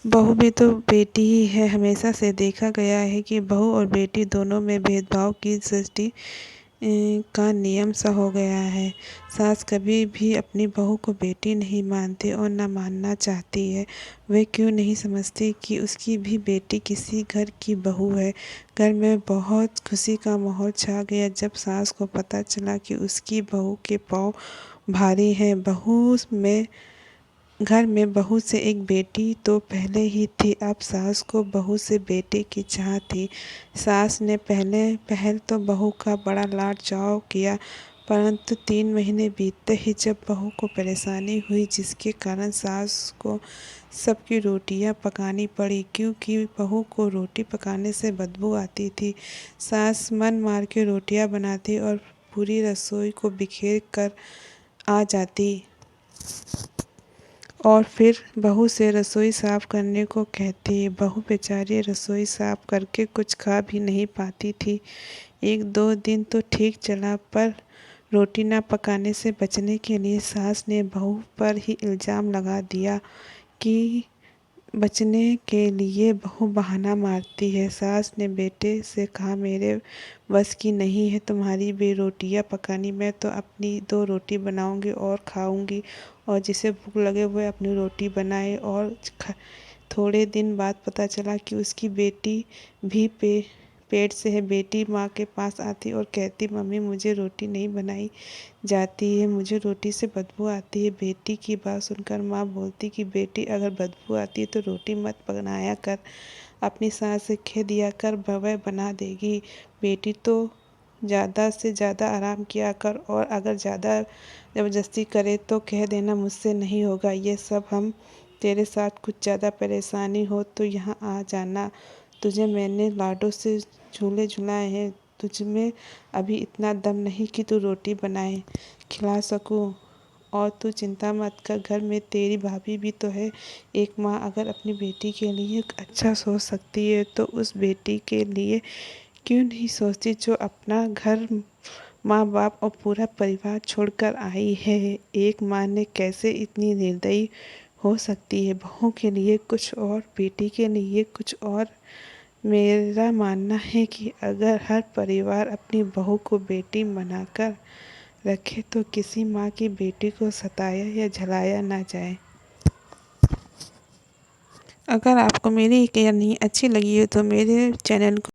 बहू भी तो बेटी ही है। हमेशा से देखा गया है कि बहू और बेटी दोनों में भेदभाव की सृष्टि का नियम सा हो गया है। सास कभी भी अपनी बहू को बेटी नहीं मानती और न मानना चाहती है। वे क्यों नहीं समझती कि उसकी भी बेटी किसी घर की बहू है। घर में बहुत खुशी का माहौल छा गया जब सास को पता चला कि उसकी बहू के पाँव भारी हैं। घर में बहू से एक बेटी तो पहले ही थी, अब सास को बहू से बेटे की चाह थी। सास ने पहल तो बहू का बड़ा लाड चाव किया, परंतु 3 महीने बीतते ही जब बहू को परेशानी हुई जिसके कारण सास को सबकी रोटियां पकानी पड़ी, क्योंकि बहू को रोटी पकाने से बदबू आती थी। सास मन मार के रोटियां बनाती और पूरी रसोई को बिखेर कर आ जाती और फिर बहू से रसोई साफ करने को कहती। बहू बेचारी रसोई साफ करके कुछ खा भी नहीं पाती थी। 1-2 दिन तो ठीक चला, पर रोटी न पकाने से बचने के लिए सास ने बहू पर ही इल्ज़ाम लगा दिया कि बचने के लिए बहू बहाना मारती है। सास ने बेटे से कहा, मेरे बस की नहीं है तुम्हारी भी रोटियां पकानी, मैं तो अपनी 2 रोटी बनाऊंगी और खाऊंगी, और जिसे भूख लगे वह अपनी रोटी बनाए। और थोड़े दिन बाद पता चला कि उसकी बेटी भी पेट से है। बेटी माँ के पास आती और कहती, मम्मी मुझे रोटी नहीं बनाई जाती है, मुझे रोटी से बदबू आती है। बेटी की बात सुनकर माँ बोलती कि बेटी अगर बदबू आती है तो रोटी मत बनाया कर, अपनी सास से कह दिया कर, वह बना देगी। बेटी तो ज़्यादा से ज़्यादा आराम किया कर, और अगर ज़्यादा ज़बरदस्ती करे तो कह देना मुझसे नहीं होगा ये सब। हम तेरे साथ कुछ ज़्यादा परेशानी हो तो यहाँ आ जाना। तुझे मैंने लाडों से झूले झुलाए हैं, तुझ में अभी इतना दम नहीं कि तू रोटी बनाए खिला सकूं। और तू चिंता मत कर, घर में तेरी भाभी भी तो है। एक माँ अगर अपनी बेटी के लिए अच्छा सोच सकती है तो उस बेटी के लिए क्यों नहीं सोचती जो अपना घर, माँ बाप और पूरा परिवार छोड़कर आई है। एक माँ ने कैसे इतनी निर्दयी हो सकती है। बहू के लिए कुछ और, बेटी के लिए कुछ और। मेरा मानना है कि अगर हर परिवार अपनी बहू को बेटी बनाकर रखे तो किसी माँ की बेटी को सताया या झलाया ना जाए। अगर आपको मेरी कहानी अच्छी लगी हो तो मेरे चैनल को